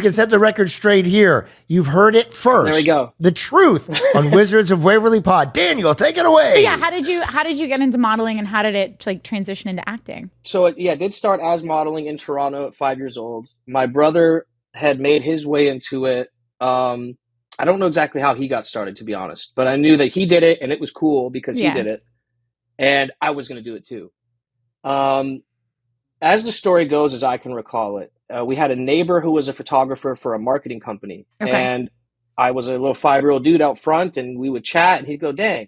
can set the record straight here. You've heard it first. There we go. The truth on Wizards of Waverly Pod. Daniel, take it away. But yeah, how did you get into modeling, and how did it like transition into acting? So it did start as modeling in Toronto at 5 years old. My brother had made his way into it. I don't know exactly how he got started, to be honest, but I knew that he did it and it was cool because he did it, and I was going to do it too. As the story goes, as I can recall it, we had a neighbor who was a photographer for a marketing company, and I was a little 5-year-old dude out front, and we would chat, and he'd go, "Dang,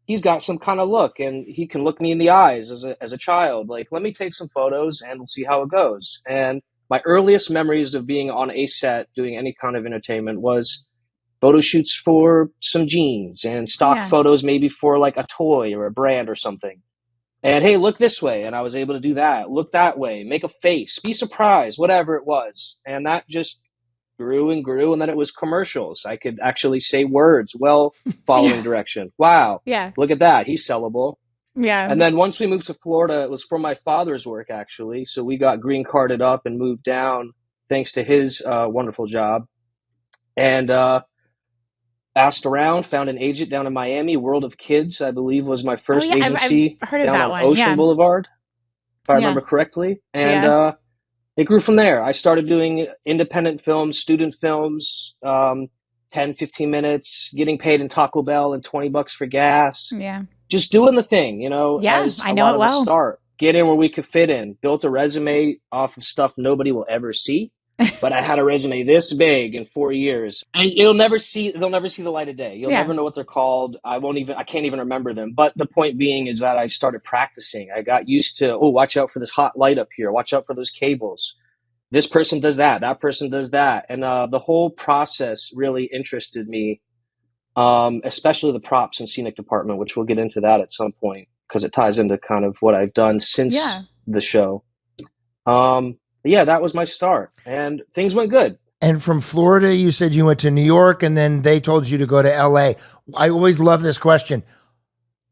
he's got some kind of look, and he can look me in the eyes as a child. Like, let me take some photos, and we'll see how it goes." And my earliest memories of being on a set doing any kind of entertainment was photo shoots for some jeans and stock photos, maybe for like a toy or a brand or something. And hey, look this way. And I was able to do that. Look that way. Make a face. Be surprised. Whatever it was. And that just grew and grew. And then it was commercials. I could actually say words well following direction. Wow. Yeah. Look at that. He's sellable. Yeah. And then once we moved to Florida, it was for my father's work, actually. So we got green carded up and moved down thanks to his wonderful job. And asked around, found an agent down in Miami. World of Kids, I believe, was my first agency. I've heard of down that on one. Ocean Boulevard, if I remember correctly. And it grew from there. I started doing independent films, student films, 10, 15 minutes, getting paid in Taco Bell and $20 for gas. Yeah. Just doing the thing, you know. Yeah, I know it well. Start. Get in where we could fit in. Built a resume off of stuff nobody will ever see. But I had a resume this big in 4 years, and they'll never see the light of day. You'll never know what they're called. I can't even remember them. But the point being is that I started practicing. I got used to, watch out for this hot light up here. Watch out for those cables. This person does that. That person does that. And the whole process really interested me, especially the props and scenic department, which we'll get into that at some point because it ties into kind of what I've done since the show. Yeah, that was my start, and things went good. And from Florida, you said you went to New York, and then they told you to go to LA. I always love this question.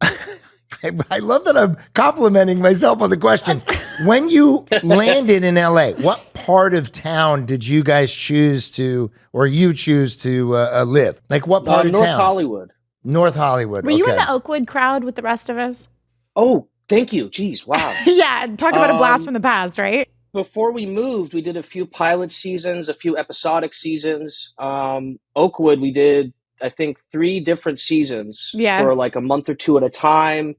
I love that I'm complimenting myself on the question. When you landed in LA, what part of town did you guys choose to, or you choose to live? Like what part of town? North Hollywood. North Hollywood. Were you in the Oakwood crowd with the rest of us? Oh, thank you. Jeez, wow. Yeah, talk about a blast from the past, right? Before we moved, we did a few pilot seasons, a few episodic seasons. Oakwood, we did, I think, 3 different seasons for like a month or 2 at a time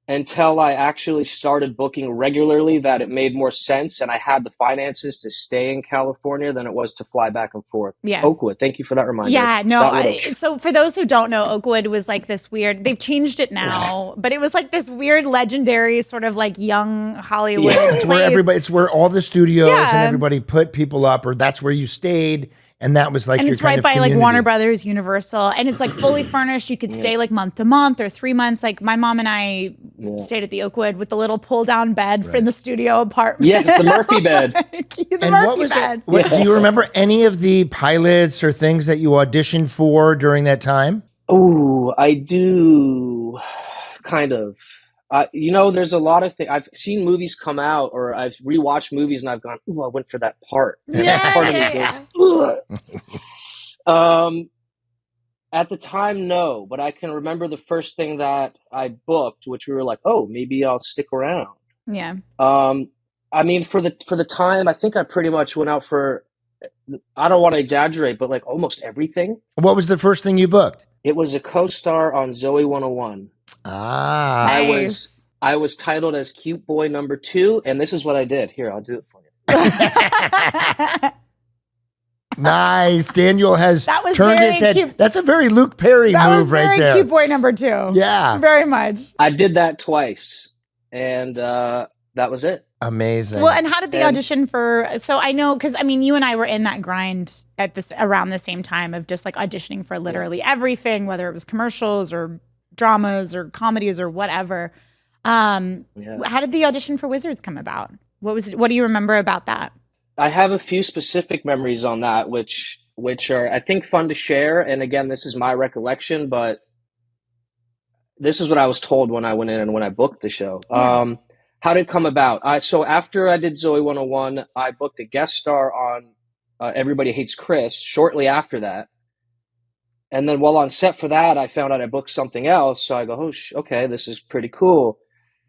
until I actually started booking regularly, that it made more sense and I had the finances to stay in California than it was to fly back and forth. Yeah. Oakwood, thank you for that reminder. Yeah, no. So for those who don't know, Oakwood was like this weird, they've changed it now, but it was like this weird, legendary sort of like young Hollywood place. It's where all the studios and everybody put people up, or that's where you stayed. And that was like, and your it's right by community. like Warner Brothers, Universal, and it's like fully furnished. You could stay like month to month or 3 months. Like my mom and I stayed at the Oakwood with the little pull down bed in the studio apartment. Yes, the Murphy bed. Murphy bed. Do you remember any of the pilots or things that you auditioned for during that time? Oh, I do, kind of. There's a lot of things. I've seen movies come out, or I've rewatched movies, and I've gone, "Ooh, I went for that part." And that part of me goes, At the time, no, but I can remember the first thing that I booked, which we were like, "Oh, maybe I'll stick around." Yeah. I mean, for the time, I think I pretty much went out for, I don't want to exaggerate, but like almost everything. What was the first thing you booked? It was a co-star on Zoe 101. Ah, nice. I was titled as cute boy number 2, and this is what I did. Here, I'll do it for you. Nice. Daniel has turned his head. Cute. That's a very Luke Perry move right there. That was very cute boy number 2. Yeah. Very much. I did that twice, and that was it. Amazing. Well, and how did the audition for, so I know, because I mean, you and I were in that grind around the same time of just like auditioning for literally everything, whether it was commercials or dramas or comedies or whatever. How did the audition for Wizards come about? What do you remember about that? I have a few specific memories on that, which are, I think, fun to share. And again, this is my recollection, but this is what I was told when I went in and when I booked the show. Yeah. How did it come about? So after I did Zoe 101, I booked a guest star on Everybody Hates Chris shortly after that. And then while on set for that, I found out I booked something else. So I go, oh, okay, this is pretty cool.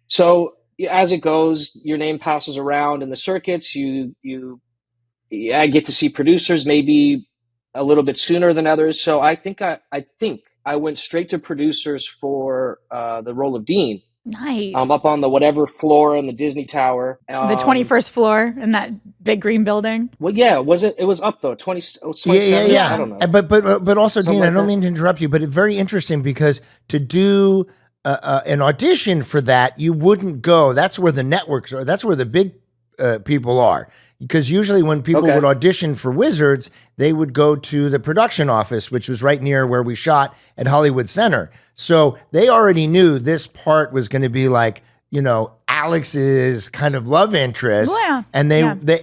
So as it goes, your name passes around in the circuits. I get to see producers maybe a little bit sooner than others. So I think I went straight to producers for the role of Dean. Nice. Up on the whatever floor in the Disney Tower. The 21st floor in that big green building. Well, yeah, was it? It was up though. 27. Yeah. I don't know. But also, Something Dean, like I don't that. mean to interrupt you, but it's very interesting because to do an audition for that, you wouldn't go. That's where the networks are. That's where the big people are. Because usually when people would audition for Wizards, they would go to the production office, which was right near where we shot at Hollywood Center. So they already knew this part was going to be like, you know, Alex's kind of love interest. Oh, yeah. And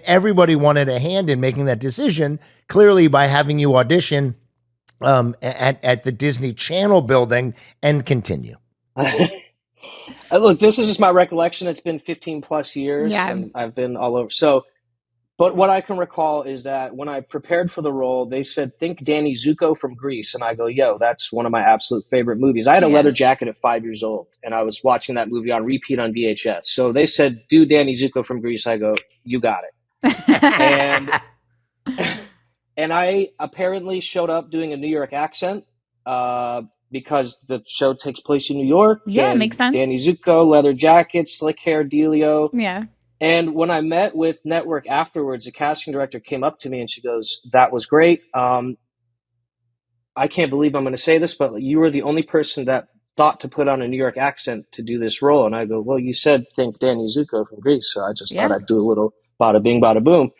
everybody wanted a hand in making that decision, clearly by having you audition at the Disney Channel building and continue. Look, this is just my recollection. It's been 15 plus years. Yeah. And I've been all over. So, but what I can recall is that when I prepared for the role, they said, think Danny Zuko from Grease. And I go, yo, that's one of my absolute favorite movies. I had a leather jacket at 5 years old, and I was watching that movie on repeat on VHS. So they said, do Danny Zuko from Grease. I go, you got it. and I apparently showed up doing a New York accent because the show takes place in New York. Yeah, it makes sense. Danny Zuko, leather jacket, slick hair, dealio. Yeah. And when I met with Network afterwards, the casting director came up to me and she goes, that was great. I can't believe I'm going to say this, but you were the only person that thought to put on a New York accent to do this role. And I go, well, you said think Danny Zuko from Greece. So I just thought I'd do a little bada bing, bada boom.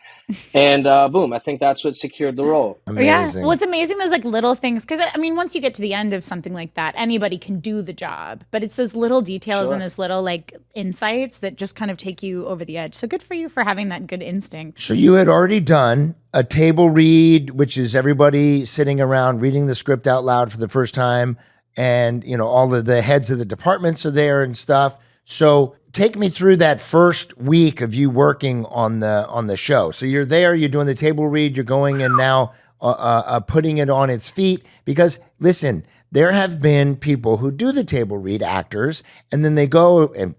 And boom, I think that's what secured the role. Amazing. Yeah. Well, it's amazing those like little things. Because I mean, once you get to the end of something like that, anybody can do the job. But it's those little details and those little like insights that just kind of take you over the edge. So good for you for having that good instinct. So you had already done a table read, which is everybody sitting around reading the script out loud for the first time. And, you know, all of the heads of the departments are there and stuff. So take me through that first week of you working on the show. So you're there, you're doing the table read, you're going and now putting it on its feet. Because listen, there have been people who do the table read, actors, and then they go and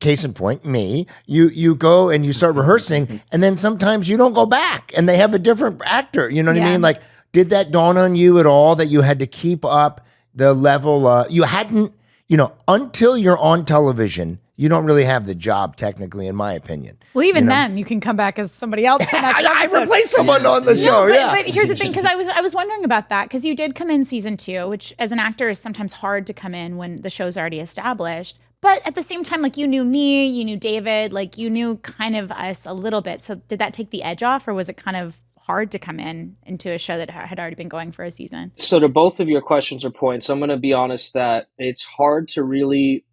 case in point, me, you go and you start rehearsing, and then sometimes you don't go back and they have a different actor. You know what I mean? Like, did that dawn on you at all that you had to keep up the level? You hadn't, you know, until you're on television, you don't really have the job technically, in my opinion. Well, even then, you can come back as somebody else the next episode. I replaced someone on the show, But here's the thing, because I was wondering about that, because you did come in season 2, which as an actor is sometimes hard to come in when the show's already established. But at the same time, like, you knew me, you knew David, like, you knew kind of us a little bit. So did that take the edge off, or was it kind of hard to come into a show that had already been going for a season? So to both of your questions or points, I'm going to be honest that it's hard to really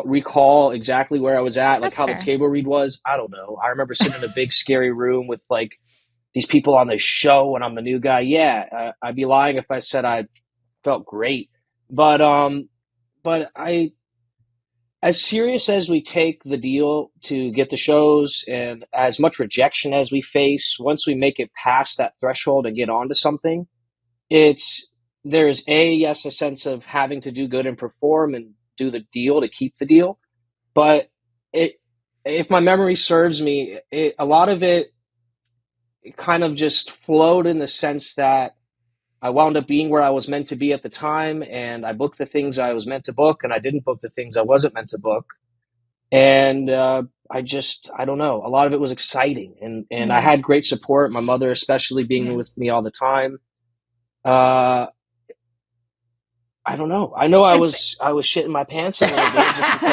recall exactly where I was at, like the table read was. I don't know. I remember sitting in a big scary room with like these people on the show and I'm the new guy. Yeah, I'd be lying if I said I felt great. But as serious as we take the deal to get the shows and as much rejection as we face, once we make it past that threshold and get onto something, there's a sense of having to do good and perform and do the deal to keep the deal. But if my memory serves me, a lot of it kind of just flowed in the sense that I wound up being where I was meant to be at the time, and I booked the things I was meant to book, and I didn't book the things I wasn't meant to book. And I don't know. A lot of it was exciting, and I had great support. My mother, especially, being with me all the time. I don't know. I know I was shitting my pants a little bit just because